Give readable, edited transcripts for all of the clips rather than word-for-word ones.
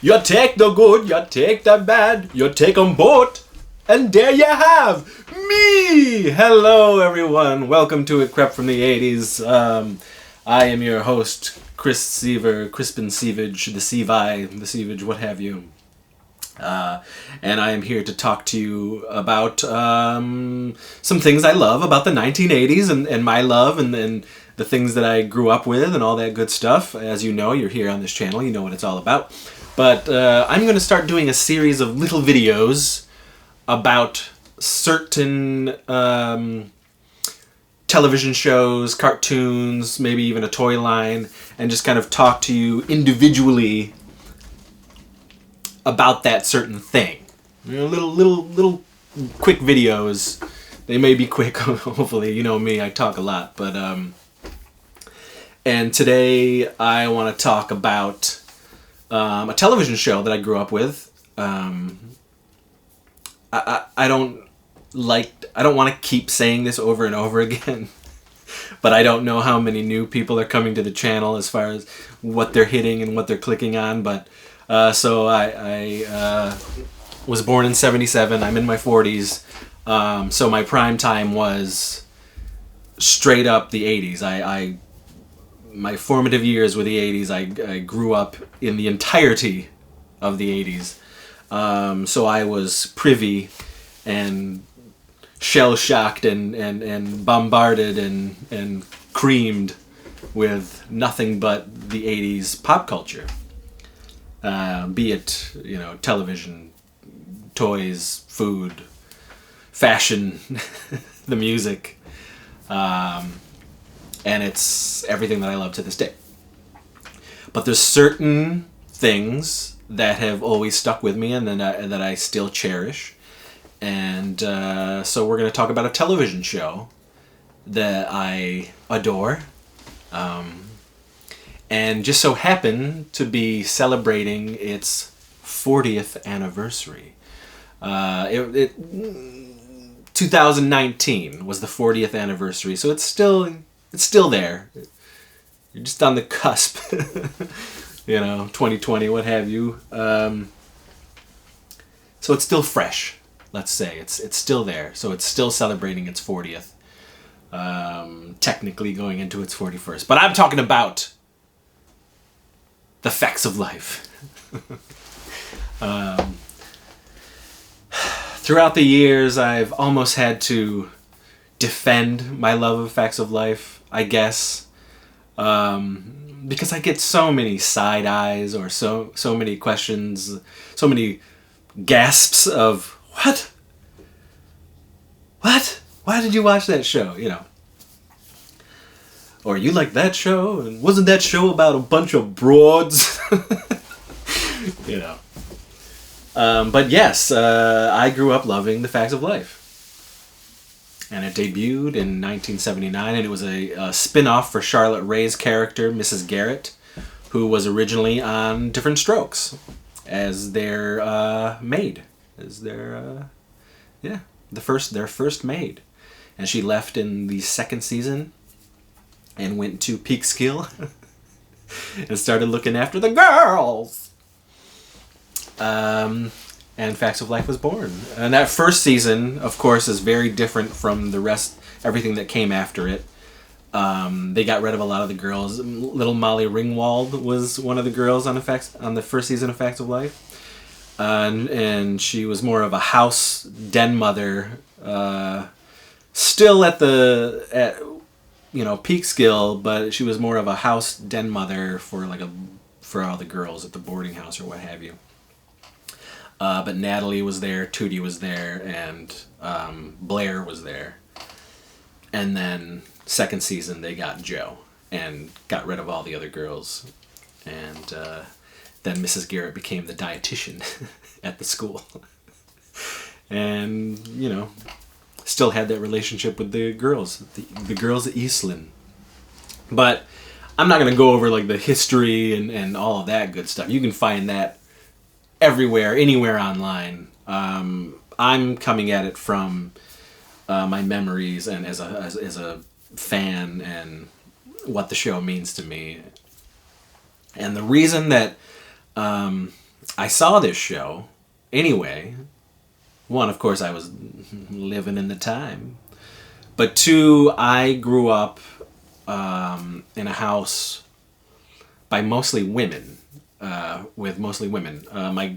You take the good, you take the bad, you take 'em both, and there you have me! Hello, everyone. Welcome to Crept from the 80s. I am your host, Chris Seaver, Crispin Sievage, the Sievage, what have you. And I am here to talk to you about some things I love about the 1980s and my love and the things that I grew up with and all that good stuff. As you know, you're here on this channel, you know what it's all about. But I'm going to start doing a series of little videos about certain television shows, cartoons, maybe even a toy line, and just kind of talk to you individually about that certain thing. You know, little quick videos. They may be quick, hopefully. You know me, I talk a lot. But and today I want to talk about a television show that I grew up with. I don't want to keep saying this over and over again, but I don't know how many new people are coming to the channel as far as what they're hitting and what they're clicking on. But so I was born in '77. I'm in my 40s. So my prime time was straight up the '80s. My formative years were the '80s. I grew up in the entirety of the '80s. So I was privy and shell-shocked and bombarded and creamed with nothing but the '80s pop culture. Be it, you know, television, toys, food, fashion, the music. And it's everything that I love to this day. But there's certain things that have always stuck with me and that I still cherish. And so we're going to talk about a television show that I adore. And just so happened to be celebrating its 40th anniversary. 2019 was the 40th anniversary, so it's still there. You're just on the cusp. You know, 2020, what have you. So it's still fresh, let's say. It's still there. So it's still celebrating its 40th. Technically going into its 41st. But I'm talking about the facts of life. Throughout the years, I've almost had to defend my love of facts of life, I guess. Because I get so many side eyes or so many questions, so many gasps of, what? What? Why did you watch that show? You know. Or you like that show? And wasn't that show about a bunch of broads? You know. But yes, I grew up loving The Facts of Life. And it debuted in 1979, and it was a spin-off for Charlotte Rae's character, Mrs. Garrett, who was originally on Different Strokes as their maid. As their, their first maid. And she left in the second season and went to Peekskill and started looking after the girls. And Facts of Life was born. And that first season, of course, is very different from the rest, everything that came after it. They got rid of a lot of the girls. Little Molly Ringwald was one of the girls on the first season of Facts of Life. And she was more of a house den mother, still at Peekskill, but she was more of a house den mother for all the girls at the boarding house or what have you. But Natalie was there, Tootie was there, and Blair was there. And then second season they got Joe and got rid of all the other girls. And then Mrs. Garrett became the dietitian at the school. And, you know, still had that relationship with the girls, the girls at Eastland. But I'm not going to go over like the history and all of that good stuff. You can find that everywhere, anywhere online. I'm coming at it from my memories and as a fan and what the show means to me. And the reason that I saw this show anyway. One, of course, I was living in the time. But two, I grew up in a house by mostly women, with mostly women. My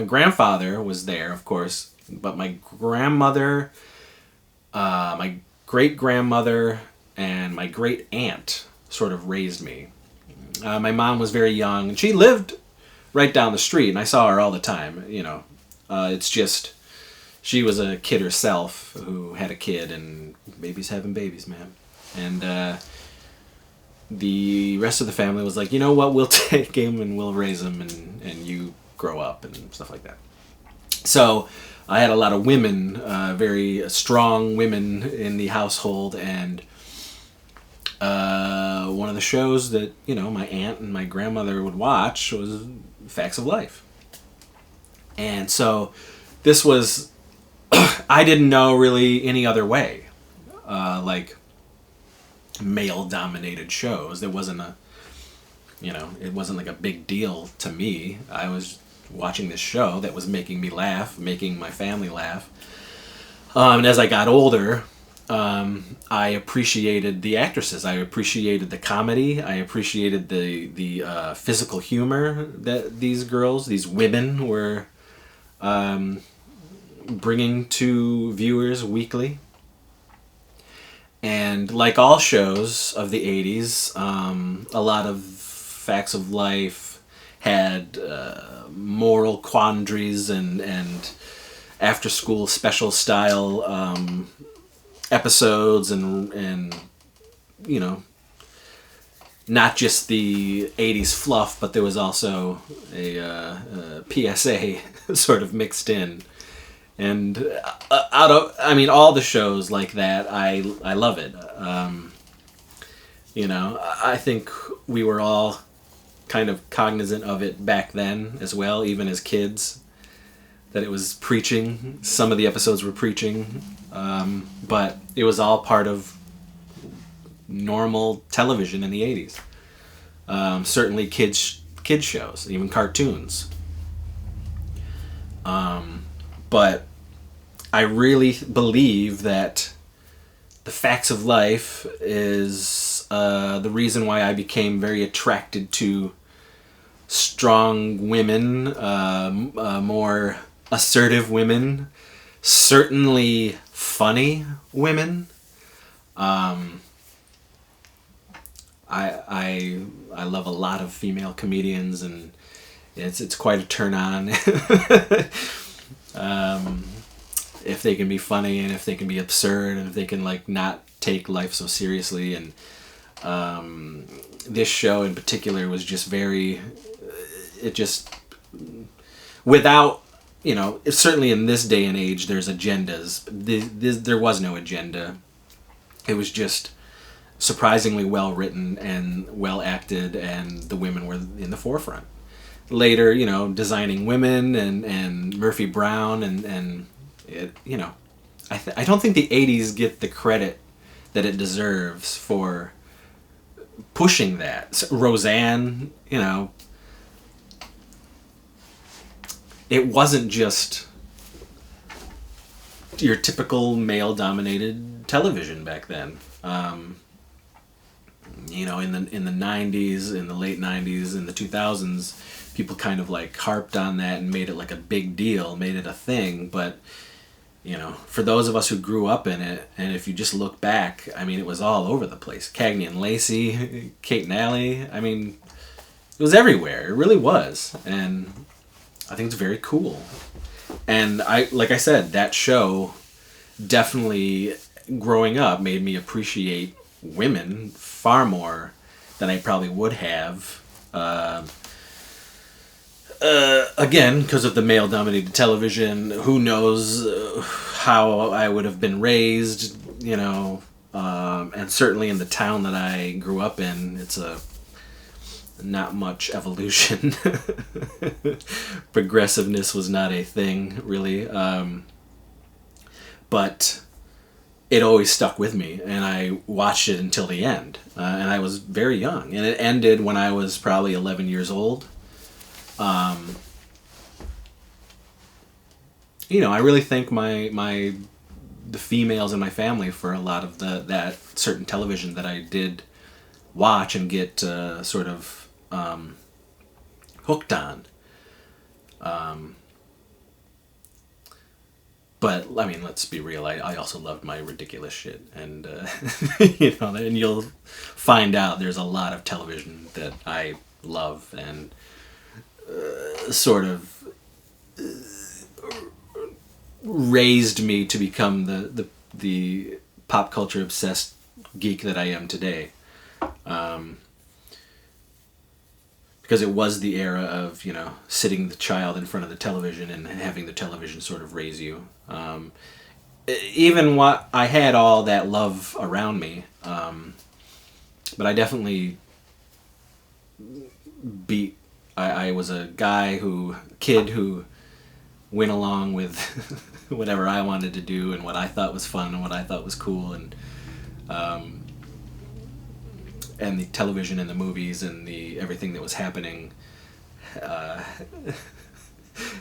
grandfather was there, of course, but my grandmother, my great grandmother, and my great aunt sort of raised me. My mom was very young, and she lived right down the street, and I saw her all the time. It's just she was a kid herself who had a kid, and babies having babies, man. And the rest of the family was like, you know what, we'll take him and we'll raise him, and you grow up and stuff like that. So I had a lot of women, very strong women in the household, and one of the shows that, my aunt and my grandmother would watch was Facts of Life. And so this was, I didn't know really any other way, like male-dominated shows. There wasn't it wasn't like a big deal to me. I was watching this show that was making me laugh, making my family laugh. And as I got older, I appreciated the actresses. I appreciated the comedy. I appreciated the physical humor that these girls, these women, were bringing to viewers weekly. And like all shows of the 80s, a lot of Facts of Life had moral quandaries and after-school special style episodes and not just the 80s fluff, but there was also a PSA sort of mixed in. And all the shows like that, I love it. I think we were all kind of cognizant of it back then as well, even as kids, that it was preaching. Some of the episodes were preaching, but it was all part of normal television in the 80s. Certainly kids shows, even cartoons. But I really believe that the Facts of Life is the reason why I became very attracted to strong women, more assertive women, certainly funny women. I love a lot of female comedians, and it's quite a turn on. If they can be funny, and if they can be absurd, and if they can not take life so seriously. And this show in particular was just without, certainly in this day and age there's agendas. There was no agenda. It was just surprisingly well written and well acted, and the women were in the forefront. Later, Designing Women and Murphy Brown and it, I don't think the 80s get the credit that it deserves for pushing that. So Roseanne, it wasn't just your typical male-dominated television back then. In the 90s, in the late 90s, in the 2000s, people kind of harped on that and made it like a big deal, made it a thing. But for those of us who grew up in it, and if you just look back, it was all over the place. Cagney and Lacey, Kate and Allie, it was everywhere. It really was. And I think it's very cool. And like I said, that show definitely, growing up, made me appreciate women far more than I probably would have. Again, because of the male-dominated television, who knows how I would have been raised, and certainly in the town that I grew up in, it's not much evolution. Progressiveness was not a thing, really. But it always stuck with me, and I watched it until the end. And I was very young, and it ended when I was probably 11 years old. Um, I really thank the females in my family for a lot of that certain television that I did watch and get sort of hooked on. But I mean, let's be real. I also loved my ridiculous shit, and and you'll find out there's a lot of television that I love and sort of raised me to become the pop culture obsessed geek that I am today. Because it was the era of sitting the child in front of the television and having the television sort of raise you. Even what I had all that love around me, but I definitely beat. I was a kid who went along with whatever I wanted to do and what I thought was fun and what I thought was cool, and the television and the movies and the everything that was happening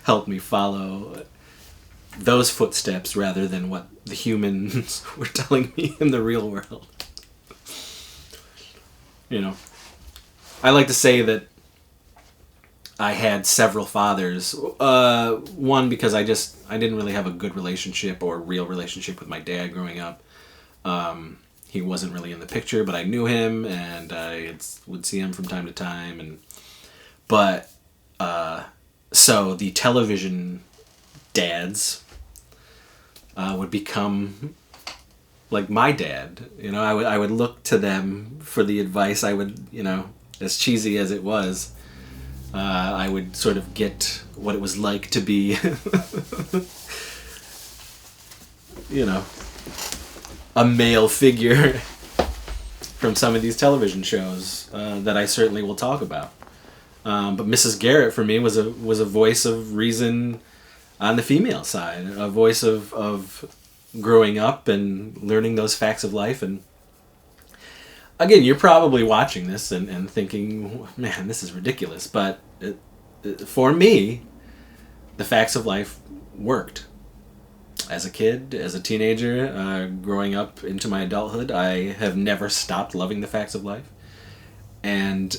helped me follow those footsteps rather than what the humans were telling me in the real world. I like to say that I had several fathers. One, because I didn't really have a good relationship or real relationship with my dad growing up. He wasn't really in the picture, but I knew him, and I would see him from time to time. So the television dads would become like my dad. I would look to them for the advice. I would, as cheesy as it was, I would sort of get what it was like to be, a male figure from some of these television shows that I certainly will talk about. But Mrs. Garrett for me was a voice of reason on the female side, a voice of growing up and learning those facts of life. And again, you're probably watching this and thinking, man, this is ridiculous. But for me, the facts of life worked. As a kid, as a teenager, growing up into my adulthood, I have never stopped loving the facts of life. And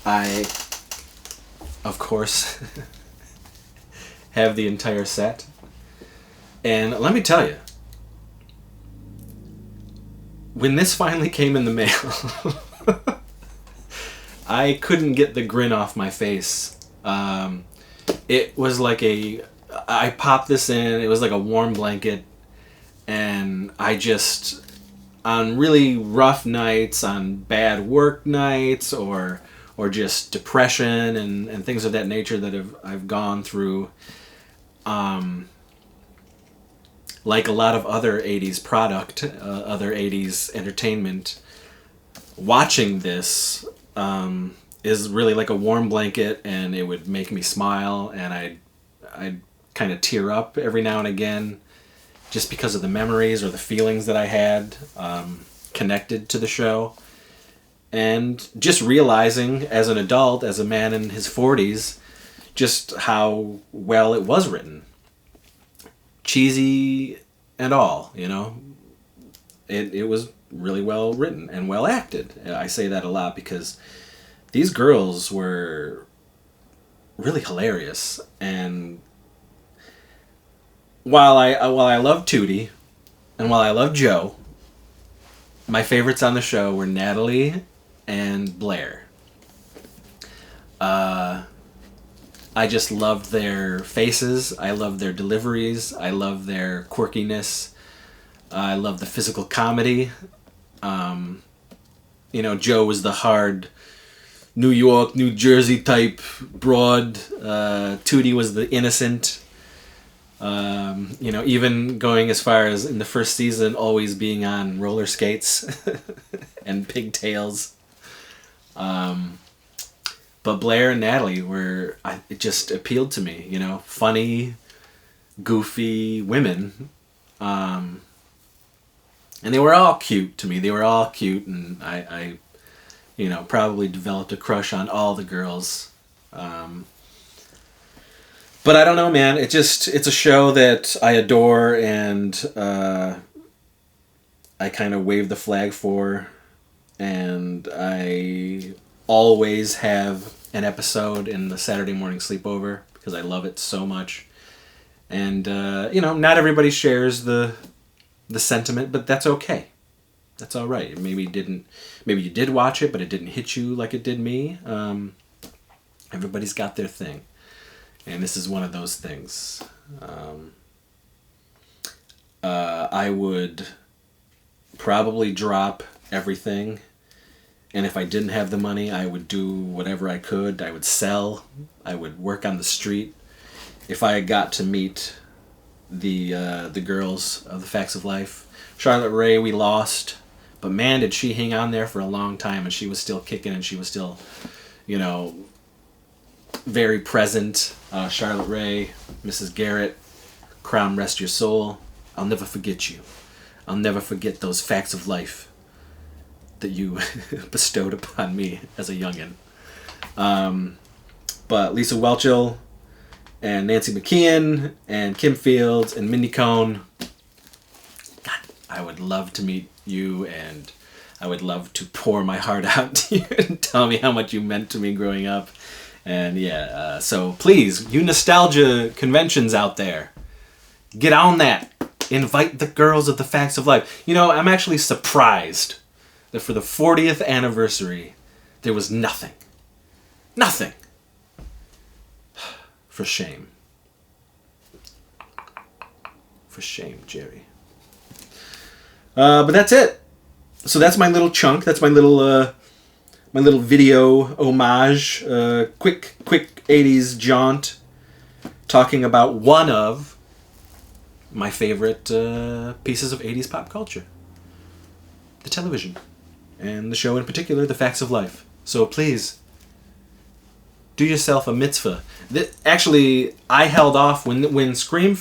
I, of course, have the entire set. And let me tell you, when this finally came in the mail, I couldn't get the grin off my face. It was like I popped this in, it was like a warm blanket, and I just, on really rough nights, on bad work nights, or just depression and things of that nature that I've gone through, like a lot of other 80s product, other 80s entertainment, watching this is really like a warm blanket, and it would make me smile, and I'd kind of tear up every now and again just because of the memories or the feelings that I had connected to the show. And just realizing as an adult, as a man in his 40s, just how well it was written. Cheesy and all, It was really well written and well acted. I say that a lot because these girls were really hilarious. And while I love Tootie and while I love Joe, my favorites on the show were Natalie and Blair. I just loved their faces. I loved their deliveries. I loved their quirkiness. I loved the physical comedy. Joe was the hard New York, New Jersey type broad. Tootie was the innocent. Even going as far as in the first season always being on roller skates and pigtails. But Blair and Natalie it just appealed to me, funny, goofy women. And they were all cute to me. They were all cute, and I probably developed a crush on all the girls. But I don't know, man. It's a show that I adore, and I kind of wave the flag for, and I always have an episode in the Saturday morning sleepover because I love it so much. And not everybody shares the sentiment, but that's okay. That's all right. Maybe you did watch it, but it didn't hit you like it did me. Everybody's got their thing, and this is one of those things. I would probably drop everything, and if I didn't have the money, I would do whatever I could. I would sell. I would work on the street. If I got to meet the girls of the Facts of Life, Charlotte Rae, we lost, but man, did she hang on there for a long time, and she was still kicking, and she was still, very present. Charlotte Rae, Mrs. Garrett, crown rest your soul. I'll never forget you. I'll never forget those facts of life that you bestowed upon me as a youngin'. But Lisa Whelchel and Nancy McKeon and Kim Fields and Mindy Cohn, God, I would love to meet you, and I would love to pour my heart out to you and tell me how much you meant to me growing up. And so please, you nostalgia conventions out there, get on that. Invite the girls of the Facts of Life. I'm actually surprised that for the 40th anniversary, there was nothing. Nothing. For shame. For shame, Jerry. But that's it. So that's my little chunk. That's my little video homage. Quick 80s jaunt. Talking about one of my favorite pieces of 80s pop culture. The television. And the show in particular, The Facts of Life. So please, do yourself a mitzvah. Actually, I held off when Shout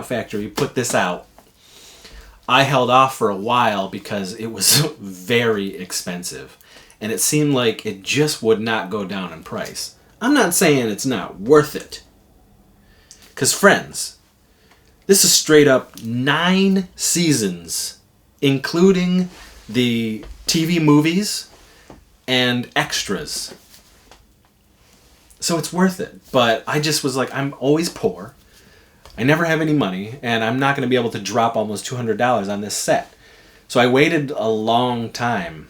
Factory put this out. I held off for a while because it was very expensive. And it seemed like it just would not go down in price. I'm not saying it's not worth it. Because friends, this is straight up 9 seasons, including the TV movies and extras. So it's worth it. But I just was like, I'm always poor. I never have any money, and I'm not going to be able to drop almost $200 on this set. So I waited a long time.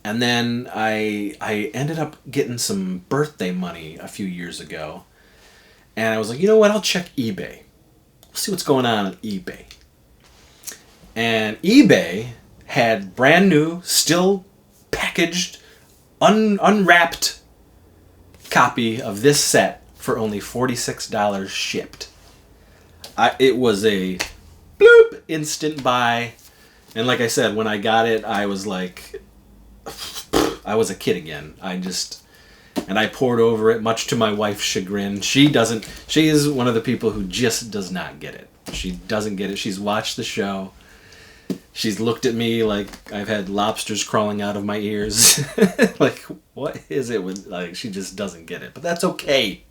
And then I ended up getting some birthday money a few years ago. And I was like, you know what? I'll check eBay. See what's going on eBay. And eBay had brand new, still packaged, unwrapped copy of this set for only $46 shipped. It was a bloop instant buy. And like I said, when I got it, I was like, I was a kid again. And I poured over it, much to my wife's chagrin. She is one of the people who just does not get it. She doesn't get it. She's watched the show. She's looked at me like I've had lobsters crawling out of my ears. Like, what is it with, she just doesn't get it. But that's okay.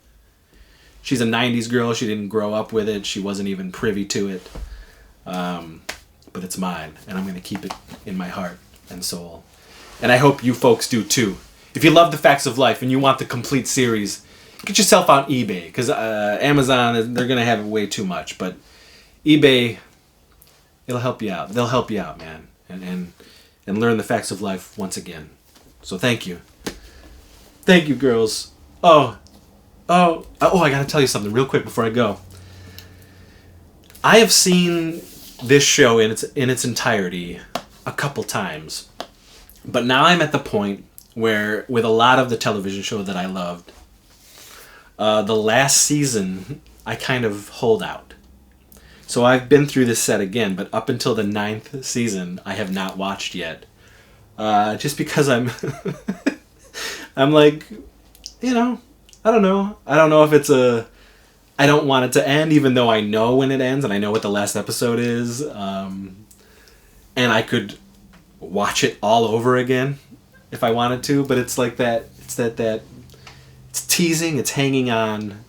She's a 90s girl. She didn't grow up with it. She wasn't even privy to it. But it's mine, and I'm going to keep it in my heart and soul. And I hope you folks do too. If you love The Facts of Life and you want the complete series, get yourself on eBay, because Amazon, they're going to have it way too much. But eBay, it'll help you out. They'll help you out, man, and learn the facts of life once again. So thank you. Thank you, girls. Oh, I got to tell you something real quick before I go. I have seen this show in its entirety a couple times. But now I'm at the point where, with a lot of the television show that I loved, the last season, I kind of hold out. So I've been through this set again, but up until the 9th season, I have not watched yet. Just because I'm like, I don't know. I don't know if it's I don't want it to end, even though I know when it ends, and I know what the last episode is. And I could watch it all over again if I wanted to, but it's like that. It's it's teasing. It's hanging on,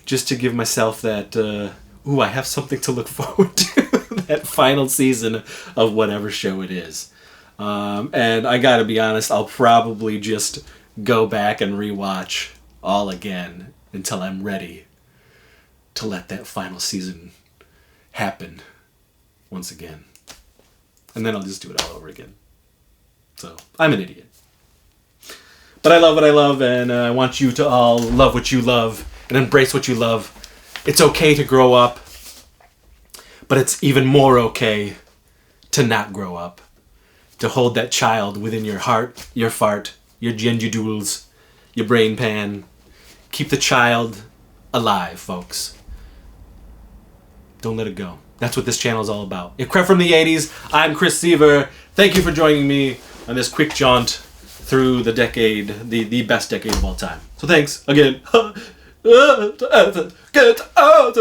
just to give myself that. I have something to look forward to. That final season of whatever show it is. And I gotta be honest, I'll probably just go back and rewatch all again until I'm ready to let that final season happen once again. And then I'll just do it all over again. So, I'm an idiot. But I love what I love, and I want you to all love what you love and embrace what you love. It's okay to grow up, but it's even more okay to not grow up. To hold that child within your heart, your fart, your gingidules, your brain pan. Keep the child alive, folks. Don't let it go. That's what this channel is all about. You're Crept from the 80s. I'm Chris Seaver. Thank you for joining me on this quick jaunt through the decade, the best decade of all time. So thanks again. Get out.